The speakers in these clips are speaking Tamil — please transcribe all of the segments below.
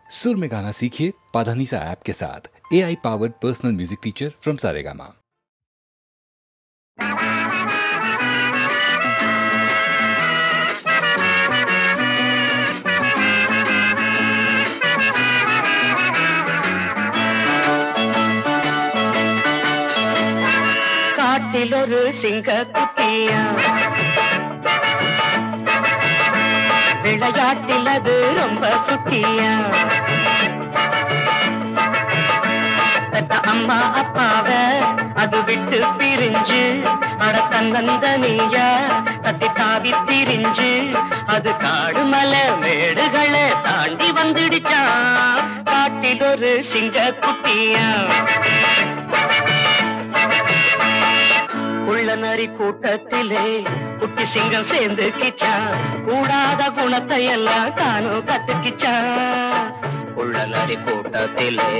सुर में गाना सीखिए पाधानीसा ऐप के साथ। AI powered personal music teacher from Saregama. காட்டிலொரு சிங்கக்குட்டியா விளையாட்டில் அது ரொம்ப சுட்டியா அம்மா அப்பாவ அது விட்டு பிரிஞ்சு அட தன்னந்தனியா தத்தி தாவி திரிஞ்சு அது காடு மலை மேடுகளை தாண்டி வந்துடுச்சான். காட்டிலொரு சிங்கக்குட்டியா குள்ள நரி கூட்டத்திலே குட்டி சிங்கம் சேர்ந்து கிச்சான். கூடாத குணத்தை எல்லாம் தானும் கத்துக்கிச்சான். குள்ள நரி கூட்டத்திலே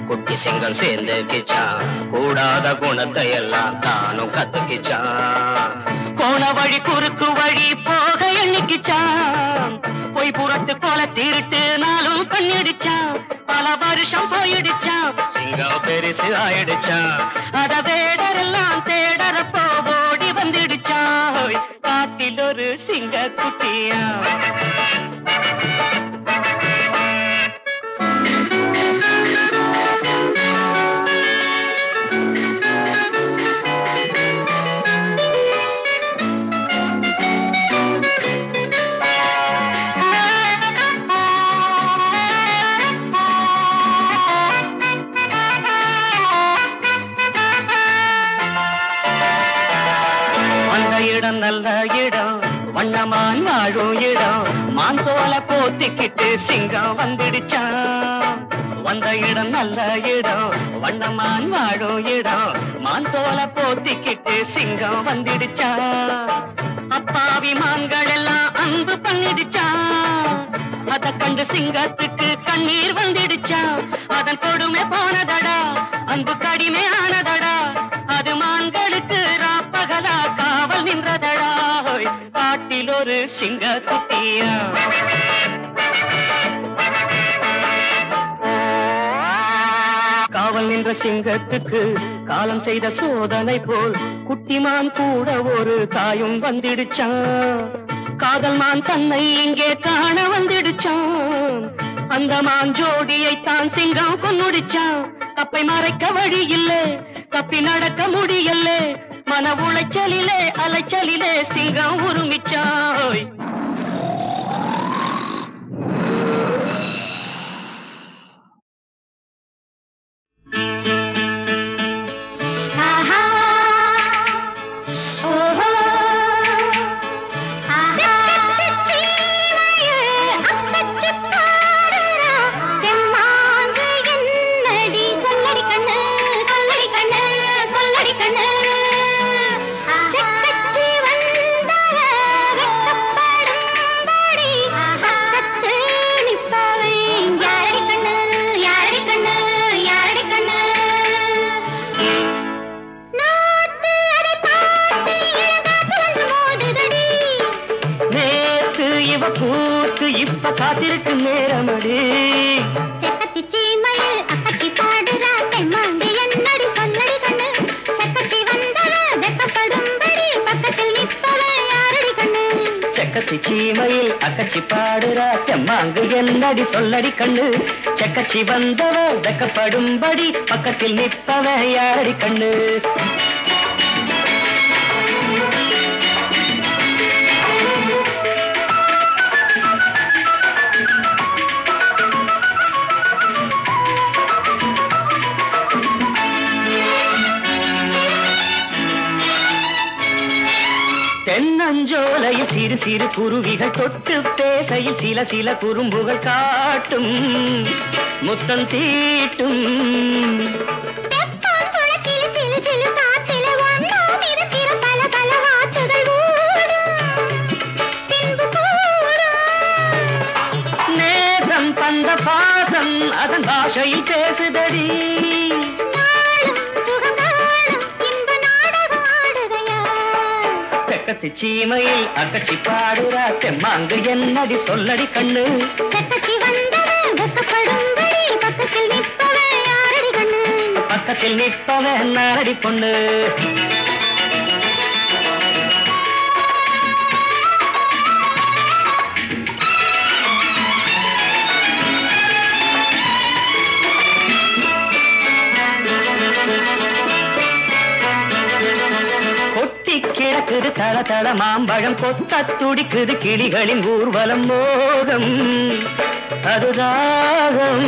குட்டி சிங்கம் சேர்ந்து கிச்சான். கூடாத குணத்தை எல்லாம் தானும் கத்துக்கிச்சான். கோண வழி குறுக்கு வழி போக எண்ணிக்கிச்சான். பொய் புரட்டு போல திருட்டு நாளும் பண்ணிடுச்சான். பல வருஷம் போயிடுச்சான். சிங்கம் பெருசு ஆயிடுச்சான். அத வேடரெல்லாம் தேடற போடி வந்துடுச்சான். காட்டில் ஒரு சிங்க குட்டியா இடம் நல்ல இடம் வண்ணமான் வாழும் இடம். மாந்தோல போத்திக்கிட்டு சிங்கம் வந்துடுச்சான். வந்த இடம் நல்ல இடம் வண்ணமான் வாழும் இடம். மாந்தோல போத்திக்கிட்டு சிங்கம் வந்துடுச்சான். அப்பாவி மான்கள் எல்லாம் அன்பு பண்ணிடுச்சான். அத கண்டு சிங்கத்துக்கு கண்ணீர் வந்துடுச்சான். அதன் கொடுமை போனதடா அன்பு கடிமை ஆனதடா. அது மான்களுக்கு ராப்பகலா காவல் நின்றதடா. காட்டில் ஒரு சிங்க குட்டியா காவல் நின்ற சிங்கத்துக்கு காலம் செய்த சோதனை போல் குட்டிமான் கூட ஒரு தாயும் வந்துடுச்சான். காதல் மான் தன்னை இங்கே காண வந்துடுச்சான். அந்த மான் ஜோடியை தான் சிங்கம் கொன்னுடிச்சான். தப்பை மறைக்க வழி இல்லை, தப்பி நடக்க முடியல. மன உளைச்சலிலே அலைச்சலிலே சிங்கம் உருமிச்சாய். கூத்து இப்ப காத்திருக்கு நேரமடி. செக்கச்சி மயில் அக்கச்சி பாடுறா தெம்மாண்டி என்னடி சொல்லடி கண்ணு. செக்கச்சி வந்தவ வெப்பப்படும்படி பக்கத்தில் நிற்பவே யாரடி கண்ணு. செக்கச்சி மயில் அக்கச்சி பாடுறா தெம்மாங்கு என்னடி சொல்லடி கண்ணு. செக்கச்சி வந்தவ வெக்கப்படும்படி பக்கத்தில் நிற்பவே யாரடி கண்ணு. தென்னஞ்சோலையில் சிறு சிறு குருவிகள் தொட்டு பேசையில் சில சில குறும்புகள் காட்டும். முத்தம் தீட்டும் நேசம் பந்த பாசம் அதன் பாஷையில் பேசுதடி. செக்கத்தி சீமையில் அக்கச்சி பாடுறா தெம்மாங்கு என்னடி சொல்லடி கண்ணு. செக்கச்சி வந்தவ வெக்கப்படும் பக்கத்தில் நிற்பவன் நாரடி பொண்ணு. கிழக்குது தள தள மாம்பழம் கொத்த துடிக்குது கிளிகளின் ஊர்வலம் மோகம் அதுதாகம்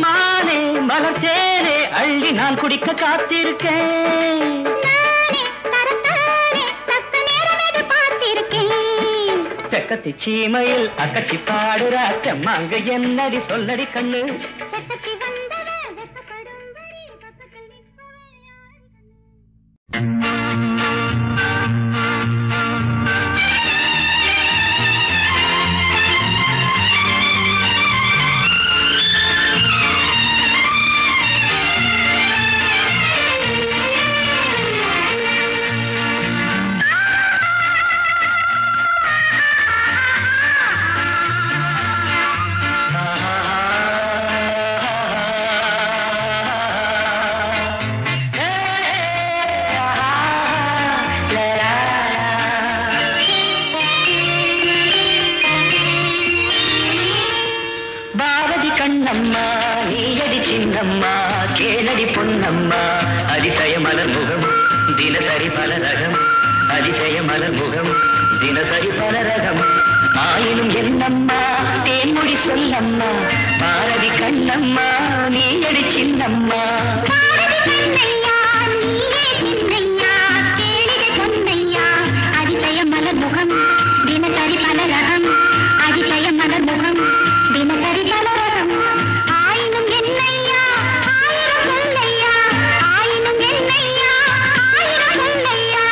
மானே மலர் தேனே அள்ளி நான் குடிக்க காத்திருக்கேன். தெக்கத்தி சீமையில் அக்கச்சி பாடுற அக்கம்மாங்க என்னடி சொல்லடி கண்ணு. கண்ணம்மா நீயடி சின்னம்மா கேளடி பொன்னம்மா அதிசய மலர் முகம் தினசரி பல ரகம் அதிசய மலர் முகம் தினசரி பல ரகம் ஆயினும் என்னம்மா தேன்மொழி சொல்லம்மா பாரதி கண்ணம்மா நீயடி சின்னம்மா அதிசய மலர் முகம் தினசரி பல ரகம் அதிசய மலர் முகம் தினசரி பல ரகம் ஆயினும் என்னையா ஆயிரம் சொல்லையா ஆயினும் என்னையா ஆயிரம் சொல்லையா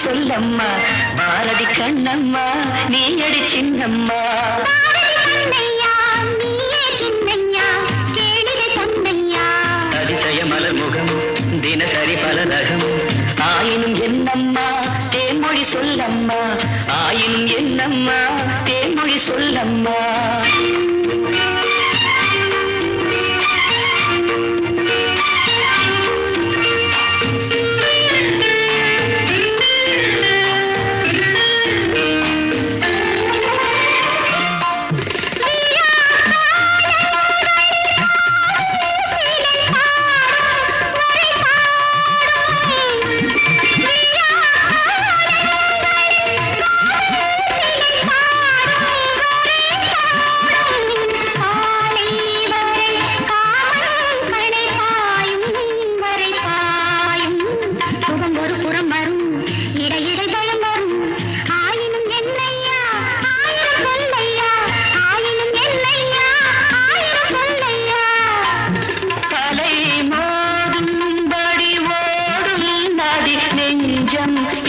சொல்லம்மா பாரதி கண்ணம்மா நீயடி சின்னம்மா அதிசய மலர் முகம் தினசரி பல ரகம் ஆயினும் என்னம்மா தேன்மொழி சொல்லம்மா ஆயினும் என்னம்மா தேன்மொழி சொல்லம்மா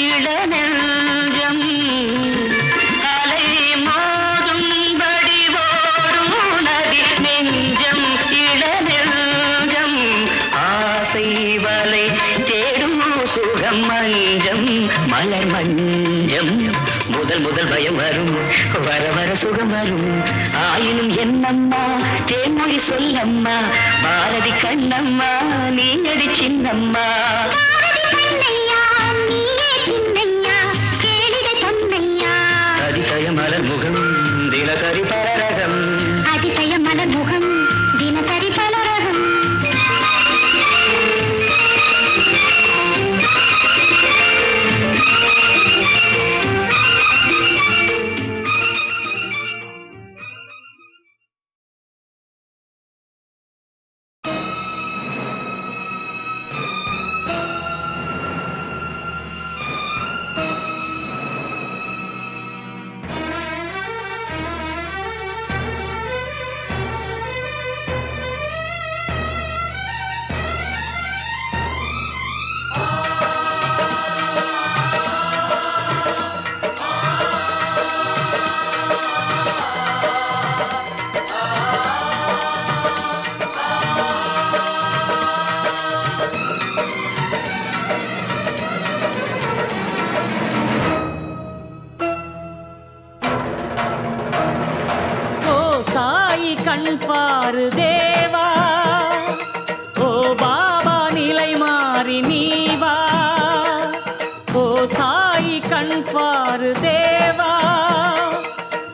இளநெஞ்சம் தேடும் சுகம் மஞ்சம் மலர் மஞ்சம் முதல் முதல் பயம் வரும் வர வர சுகம் வரும் ஆயினும் என்னம்மா தேன்மொழி சொல்லம்மா பாரதி கண்ணம்மா நீ அடி சின்னம்மா அதிசய மலர் முகம் தினசரி பலரகம் அதிசய மலர் முகம் தினசரி பலரகம் கண் பாரு தேவா ஓ பாபா நிலை மாறி நீவா ஓ சாயி கண் பாரு தேவா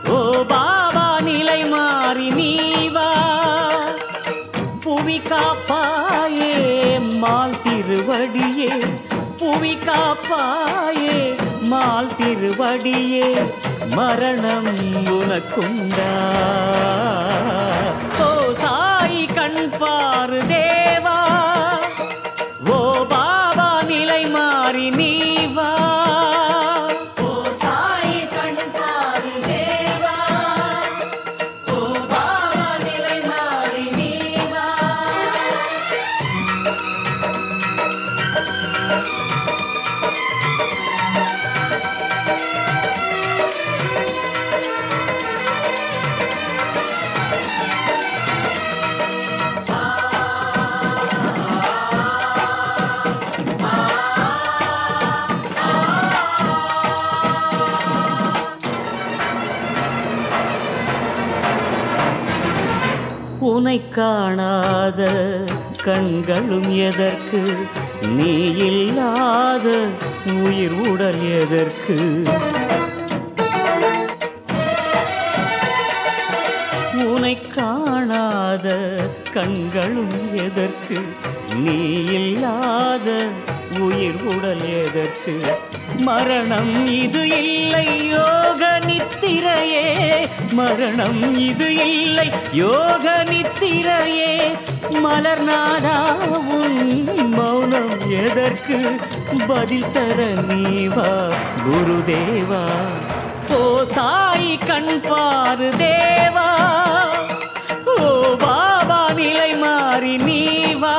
ஓ பாபா நிலை மாறி நீவா புவி காப்பாயே மால் திருவடியே புவி காப்பாயே மால் திருவடியே மரணம் உனக்குண்டா ஓ சாயி கண் பாரு தேவா ஓ பாபா நிலை மாறி நீவா ஓ சாயி கண் பாரு தேவா ஓ பாபா நிலை மாறி நீவா உனை காணாத கண்களும் எதற்கு நீ இல்லாத உயிர் உடல் எதற்கு உனை காணாத கண்களும் எதற்கு நீ இல்லாத உயிர் உடல் எதற்கு மரணம் இது இல்லை யோக நித்திரையே மரணம் இது இல்லை யோக நித்திரையே மலர்நாதா உன் மௌனம் எதற்கு பதில் தர நீவா குருதேவா ஓ சாயி கண் பாரு தேவா ஓ பாபா நிலை மாறி நீவா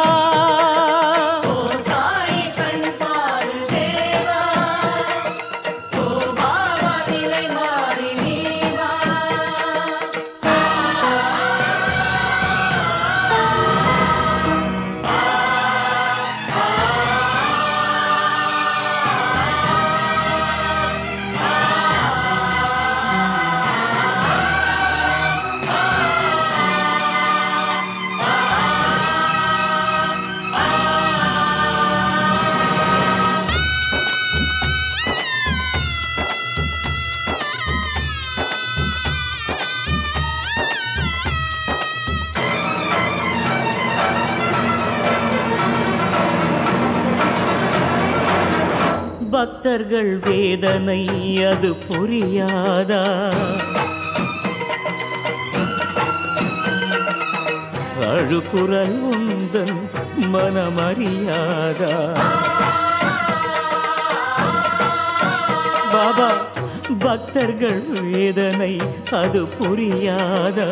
பக்தர்கள் வேதனை அது புரியாதா அழுகுரல் உந்தன் மனமறியாதா பாபா பக்தர்கள் வேதனை அது புரியாதா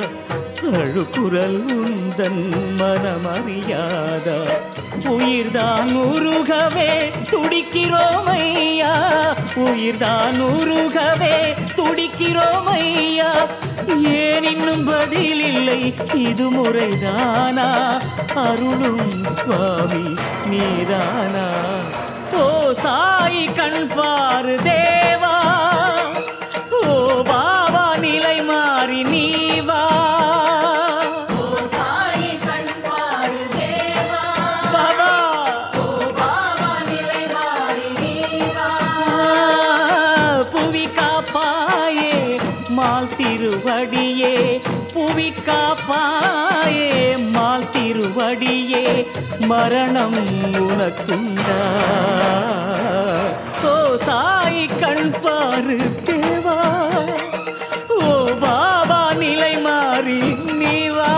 அழுக்குரல் உந்தன் மனமறியாதா உயிர்தான் உருகவே துடிக்கிறோம் ஐயா உயிர்தான் உருகவே துடிக்கிறோம் ஐயா ஏன் இன்னும் பதில் இல்லை இது முறைதானா அருளும் சுவாமி நீதானா ஓ சாய் கண் பாரு தேவா ஓ பாபா நிலை மாறி நீ வா திருவடியே புவி காப்பாயே மால் திருவடியே மரணம் உனக்குண்டா ஓ சாய் கண் பாரு தேவா ஓ பாபா நிலை மாறி நீ வா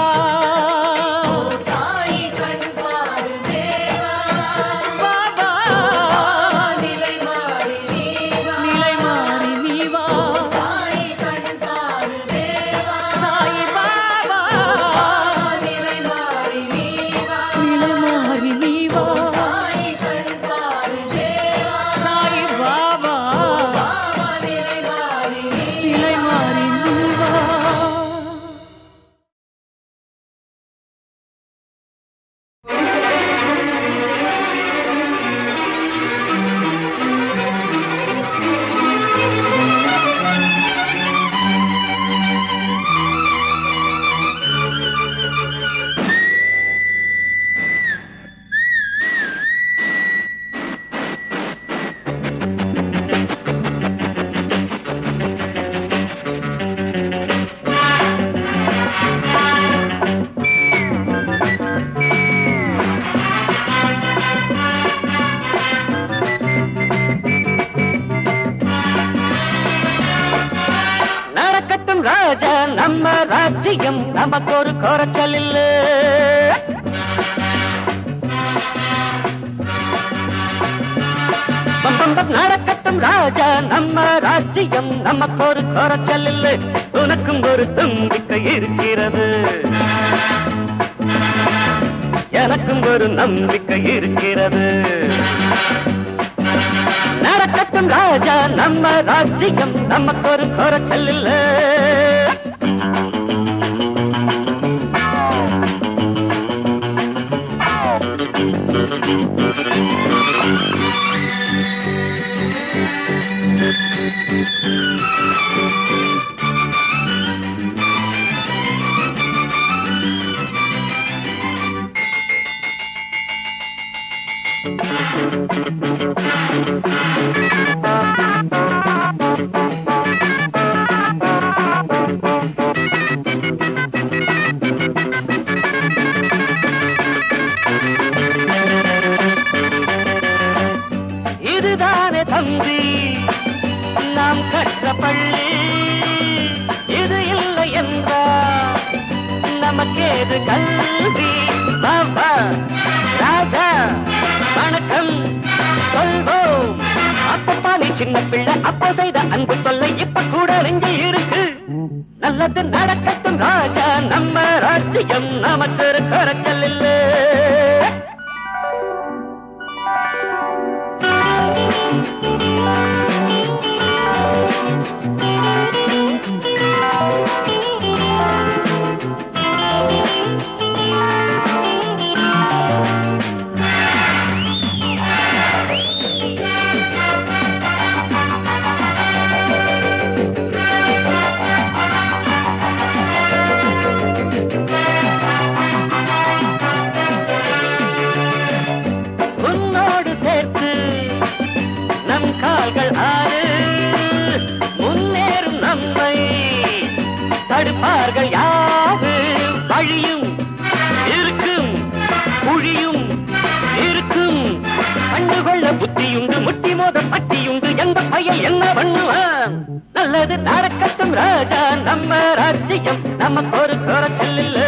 நம்ம ராஜ்யம் நமக்கு ஒரு குறைச்சல் இல்ல நடக்கட்டும் ராஜா நம்ம ராஜ்யம் நமக்கு ஒரு குறைச்சல் இல்ல உனக்கும் ஒரு நம்பிக்கை இருக்கிறது எனக்கும் ஒரு நம்பிக்கை இருக்கிறது நடக்கட்டும் ராஜா நம்ம ராஜ்யம் நமக்கு ஒரு குறைச்சல் இல்ல இதுதானே தம்பி நாம் கற்ற பள்ளி இது இல்லை என்றால் நமக்கேது கல்வி பாபா ராஜா வணக்கம் சொல்வோம் அப்பப்பா நீ சின்ன பிள்ளை அப்ப செய்த அன்பு தொல்லை இப்ப கூட நெஞ்சு இருக்கு நல்லது நடக்கட்டும் ராஜா நம்ம ராஜ்யம் நமக்கு குறைச்சல் இல்லை முன்னேறும் நம்மை தடுப்பார்கள் யாரு வழியும் இருக்கும் குழியும் இருக்கும் கண்டுகொள்ள புத்தியுண்டு முட்டி மோத பட்டியுண்டு எந்த பையன் என்ன பண்ணுவான் நல்லது நடக்கட்டும் ராஜா நம்ம ராஜ்யம் நமக்கு ஒரு குறைச்சல் இல்ல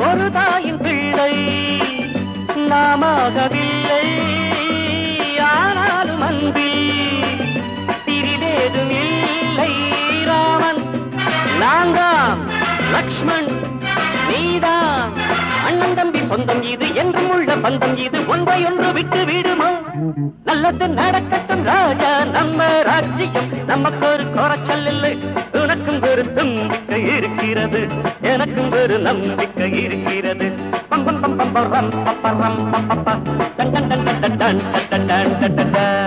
ஒரு தாயின் பிள்ளை லக்ஷ்மண் நீதான் அண்ணன் தம்பி சொந்தம் இது என்றும் உள்ள பந்தம் இது ஒன்றையொன்று விட்டு விடுமோ நல்லது நடக்கட்டும் ராஜா நம்ம ராஜ்யம் நமக்கு ஒரு குறைச்சல் இல்லை உனக்கும் ஒரு நம்பிக்கை இருக்கிறது எனக்கும் ஒரு நம்பிக்கை இருக்கிறது பம்பம் பம்பம் பரம் பப்பரம் பப்பப்பா டன் டன் டன் டன் டன் டன் டன் டன் டன்.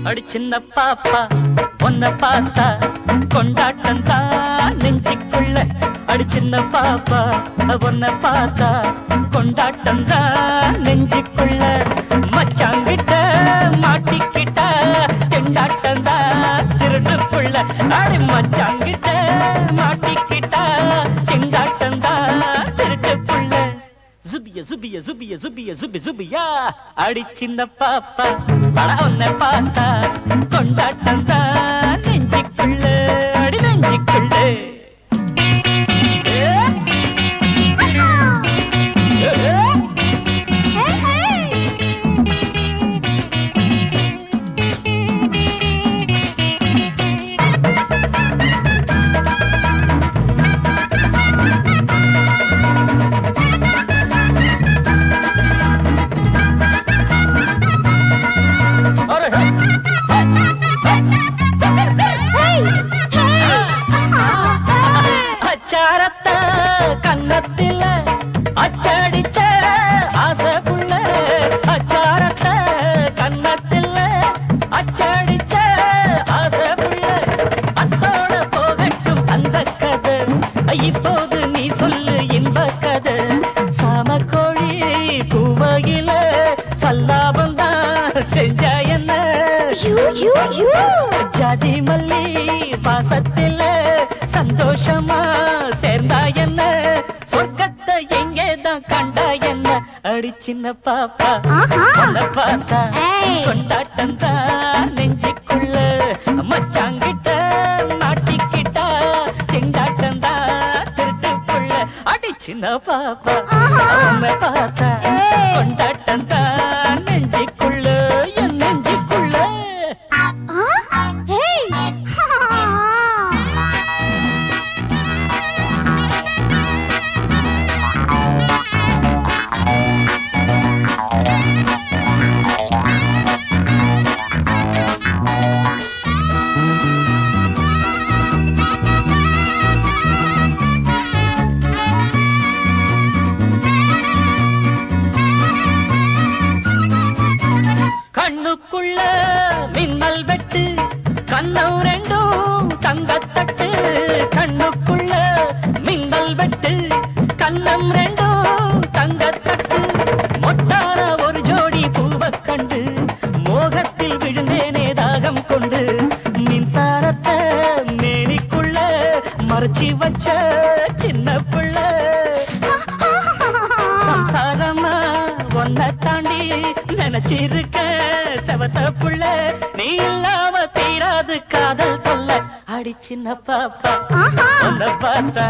அடி சின்ன பாப்பா ஒன்ன பார்த்தா கொண்டாட்டம் தான் நெஞ்சுக்குள்ள அடி சின்ன பாப்பா ஒன்ன பார்த்தா கொண்டாட்டம் தான் நெஞ்சுக்குள்ள மச்சாங்கிட்ட மாட்டிக்கிட்ட திண்டாட்டம் தான் திருடுக்குள்ள அடி மச்சாங்கிட்ட மாட்டிக்கிட்ட திண்டாட்டம் தான் திருட்டுக்குள்ள zubiya zubiya zubiya zubiya zubi zubiya அடி சின்ன பாப்பா பட ஒன்ன பார்த்தா கொண்டாட்டம் தான் நெஞ்சுக்குள்ள அடி நெஞ்சுக்குள்ள கன்னத்தில அச்சடிச்ச ஆசைக்குள்ள அச்சாரத்தை கன்னத்தில அச்சடிச்ச ஆசைக்குள்ள அத்தோட போகட்டும் அந்த கதை இப்போது நீ சொல்லு இன்ப கதை சாமக்கோழி பூவையில் பாசத்தில் சந்தோஷமா சேர்ந்தா என்ன, சொர்க்கத்தை எங்கேதான் கண்டா என்ன, அடி சின்ன பாப்பா உன்னை பார்த்தா கொண்டாட்டம் தான் நெஞ்சுக்குள்ள, மச்சாங்கிட்ட மாட்டிக்கிட்டா திண்டாட்டம் தான் திருட்டுக்குள்ள, அடி சின்ன பாப்பா உன்னை பார்த்தா கொண்டாட்டம் தான் நெஞ்சுக்குள்ள, என் நெஞ்சுக்குள்ள. கண்ணுக்குள்ள மின்னல் வெட்டு, கண்ணம் ரெண்டும் தங்கத்தட்டு, கண்ணுக்குள்ள மின்னல் வெட்டு, கண்ணம் ரெண்டும் தங்கத்தட்டு, மொட்டான ஒரு ஜோடி பூவக் கண்டு மோகத்தில் விழுந்தேனே தாகம் கொண்டு, மின்சாரத்தை மேனிக்குள்ள மறைச்சி வச்ச சின்ன புள்ள, சம்சாரமா ஒன்ன தாண்டி நினைச்சிருக்க செவத்த புள்ள, நீ இல்லாம தீராது காதல் தொல்ல, அடி சின்ன பாப்பா உன்னை பார்த்தா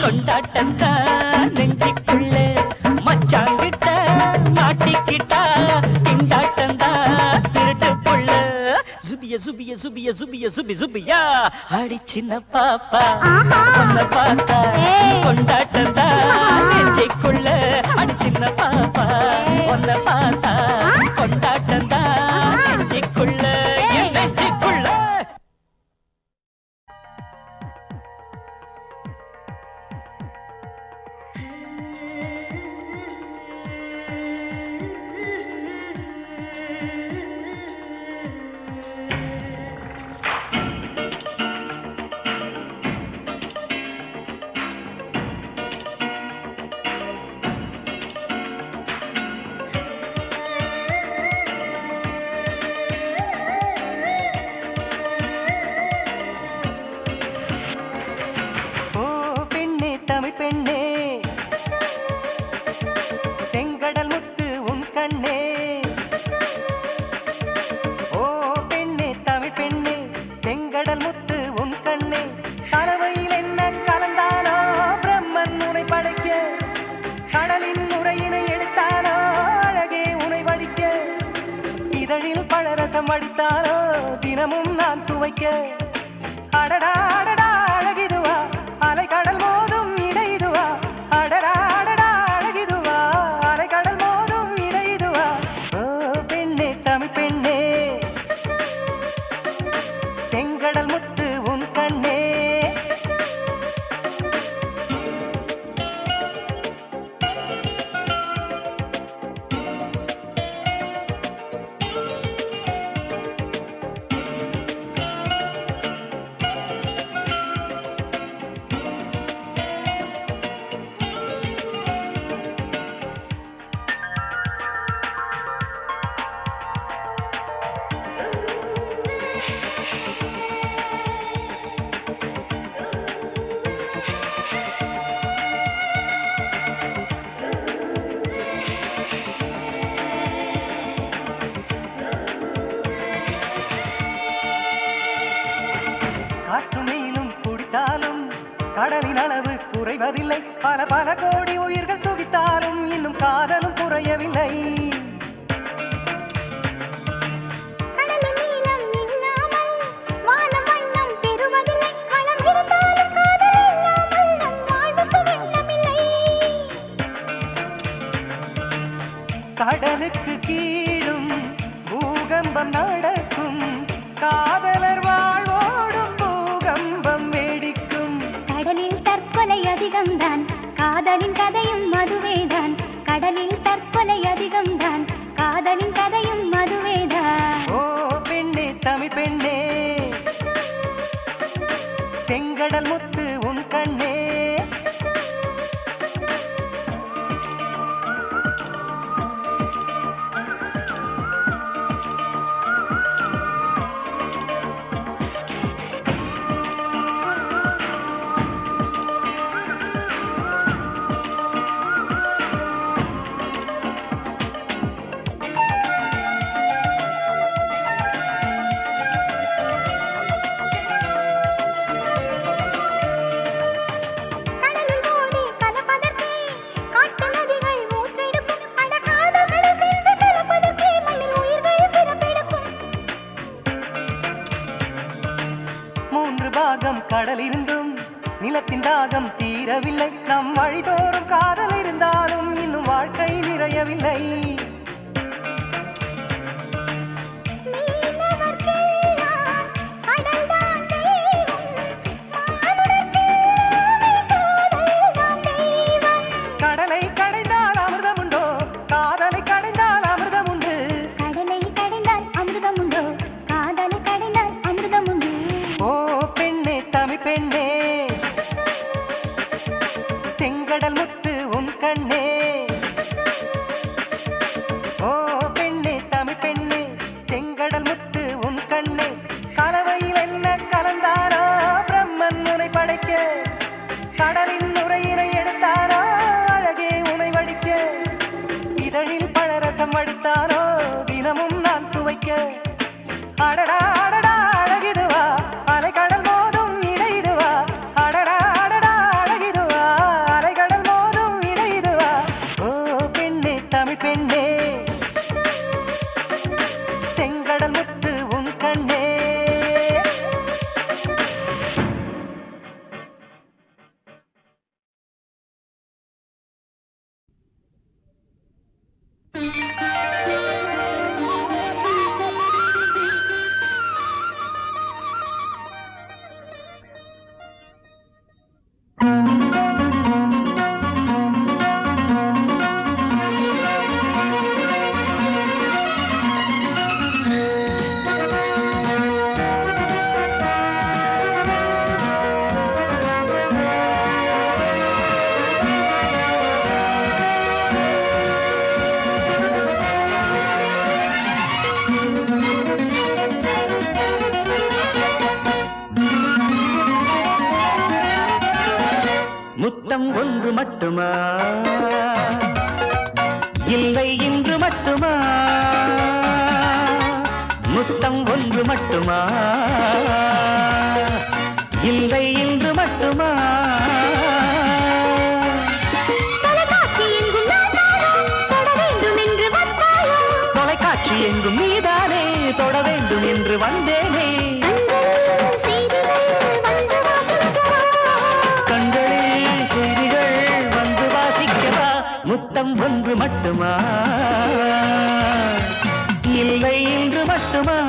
கொண்டாட்டம் தான் நெஞ்சுக்குள்ள, மச்சாங்கிட்ட மாட்டிக்கிட்டா திண்டாட்டம் தான் திருட்டு புள்ள, சுபிய சுபிய சுபிய சுபிய சுபி சுபியா, அடி சின்ன பாப்பா உன்னை பார்த்தா கொண்டாட்டம் தான் நெஞ்சுக்குள்ள, அடி சின்ன பாப்பா உன்னை பார்த்தா கொண்டாட்டம் தான் நெஞ்சுக்குள்ள, என் நெஞ்சுக்குள்ள. பெண்ணே செங்கடல் முத்து உன் கண்ணே, ஓ பெண்ணே தமிழ் பெண்ணே செங்கடல் முத்து உன் கண்ணே, கலவையில் என்ன கலந்தானோ பிரம்மன் உனை படைக்க, கடலின் உரையினை எடுத்தானோ அழகே உனை வடிக்க, இதழில் பழரசம் அடித்தானோ தினமும் நான் துவைக்க, அடடா அடடா அழகிதுவா அலை கடல் மோதும் இடைதுவா, அடடா அடடா அழகிதுவா அலை கடல் மோதும் இடைதுவா, ஓ பெண்ணே தமிழ் பெண்ணே செங்கடல் முத்து உன் கண்ணே. கடலின் அளவு குறைவதில்லை, பல பல கோடி உயிர்கள் துடித்தாலும் இன்னும் காதலும் குறையவில்லை. கடலுக்கு கீழும் பூகம்பம் நடக்கும், காதலர் வாழ்வோடும் பூகம்பம் வேடிக்கும். கடலில் தற்கொலை அதிகம்தான், காதலின் கதையும் மதுவேதான். கடலில் தற்கொலை அதிகம்தான், காதலின் கதையும் மதுவேதான். ஓ பெண்ணே தமிழ் பெண்ணே செங்கடல் முத்து உன் கண்ணே. வழிதோறும் காதல் இருந்தாலும் இன்னும் வாழ்க்கை நிறையவில்லை. கடலை கடைந்தால் அமிர்தம் உண்டோ, காதலை கடைந்தால் அமிர்தம் உண்டு. கடலை கடைந்தால் அமிர்தம் உண்டோ, காதலை கடைந்தால் அமிர்தம் உண்டு. ஓ பெண்ணே தமிழ் பெண்ணே, செங்கடல் முத்து உன் கண்ணே. ஓ பெண்ணே தமிழ் பெண்ணே, செங்கடல் முத்து உன் கண்ணே. கலவையில் என்ன கலந்தாரோ பிரம்மன் உனை படைக்க, கடலின் நுரையினை எடுத்தாரோ அழகே உனை வடிக்க. இதழில் பழரசம் வடித்தாரோ தினமும் நான் துவைக்க. அடடா அடடா அழகிதுவா, அலைக்கடல் மோதும் இடையிடுவா. அடடா அடடா அழகிதுவா, அலைக்கடல் மோதும் இடையிடுவா. ஓ பெண்ணே தமிழ் பெண்ணே, செங்கடல் முத்து உன் கண்ணே. முத்தம் ஒன்று மட்டுமா, இல்லை இன்று மட்டுமா? முத்தம் ஒன்று மட்டுமா, இல்லை இன்று மட்டுமா? தொலைக்காட்சி எங்கும் நீதானே, தொட வேண்டும் என்று வந்தேனே. முத்தம் ஒன்று மட்டுமா, இல்லை இன்று மட்டுமா?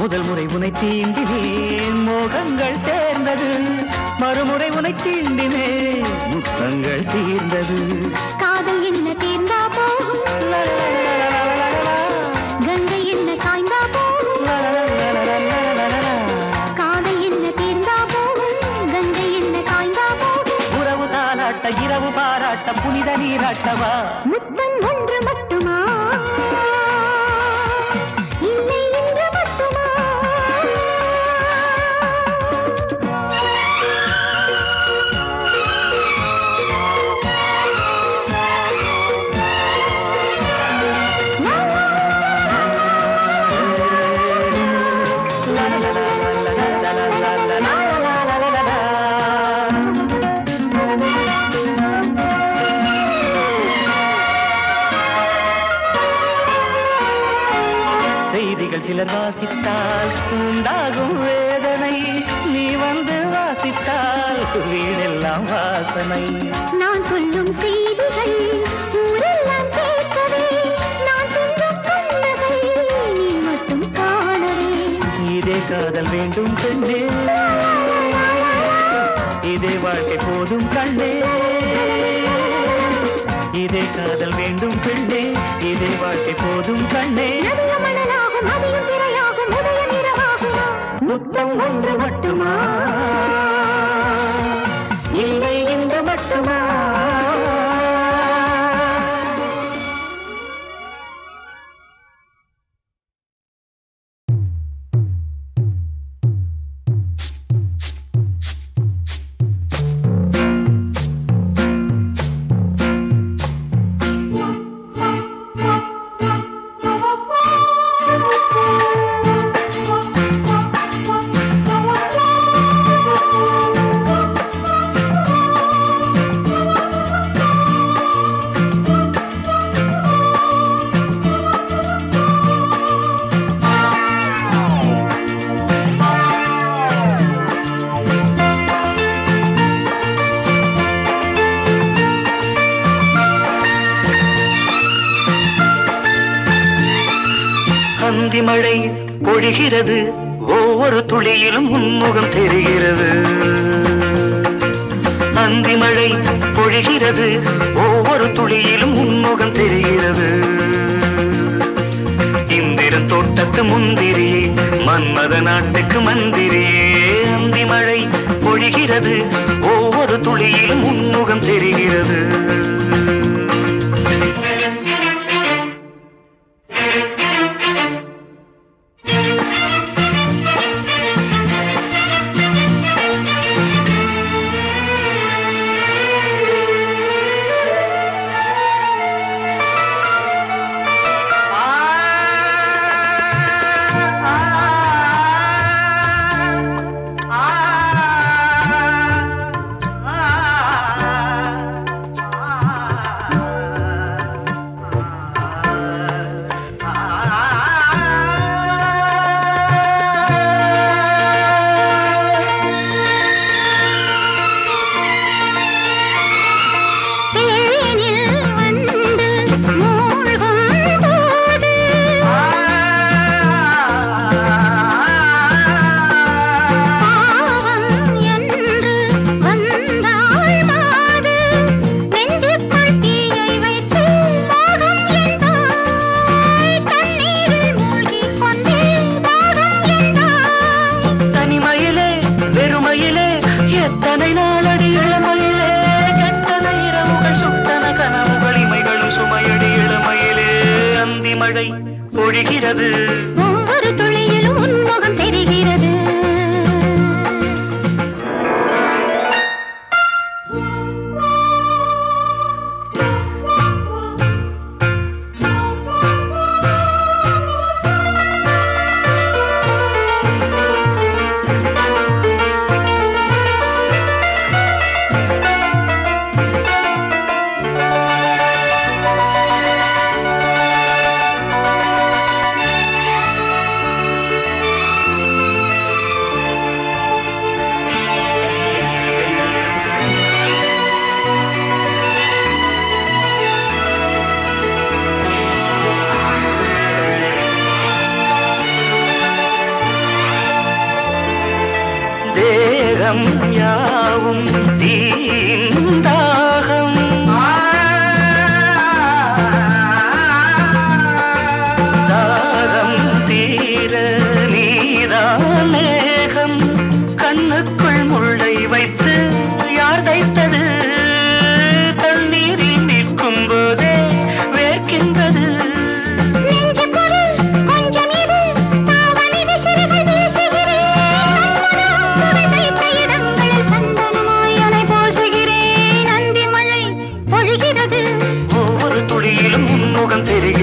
முதல் முறை உனை தீண்டினேன், மோகங்கள் சேர்ந்தது. மறுமுறை உனை தீண்டினேன், முத்தங்கள் தீர்ந்தது. காதல் என்ன தீர்ந்தா போகும், கங்கை என்ன காய்ந்தா போகும். காதல் என்ன தீர்ந்தா போகும், கங்கை என்ன காய்ந்தா போகும். உறவு தாலாட்ட இரவு பாராட்ட புனித நீராட்டவா? முத்தம் ஒன்று மட்டுமா, இல்லை இன்று மட்டுமா? செய்திகள் சிலர் வாசித்தால் உண்டாகும் வேதனை, நீ வந்து வாசித்தால் வீடெல்லாம் வாசனை. நான் சொல்லும் செய்திகள் ஊரெல்லாம் கேட்கவே, நான் சென்றும் கண்டதை நீ மட்டும் காணவே. இதே காதல் வேண்டும் பெண்ணே, இதே வாழ்க்கை போதும் கண்ணே. இதே காதல் வேண்டும் பெண்ணே, இதே வாழ்க்கை போதும் கண்ணே. முத்தம் ஒன்று மட்டுமா, இல்லை இன்று மட்டுமா? அந்தி மழை பொழிகிறது, ஒவ்வொரு துளியிலும் உன்முகம் தெரிகிறது. அந்தி மழை பொழிகிறது, ஒவ்வொரு துளியிலும் உன்முகம் தெரிகிறது. இந்திரன் தோட்டத்து முந்திரியே, மன்மத நாட்டுக்கு மந்திரியே. அந்தி மழை பொழிகிறது, ஒவ்வொரு துளியிலும் உன்முகம் தெரிகிறது. பொழிகிறது, ஒவ்வொரு துளியிலும் உன்முகம் தெரிகிறது. தேகம் யாவும் தீந்தாகம், தாகம் தீர நீதான் மேகம். கண்ணுக்குள் முள்ளை வைத்து யார் தைத்தது? தண்ணீரில் நிற்கும் போதே வேர்க்கின்றது. ஒவ்வொரு துளியிலும் உன்முகம் தெரிகிறது.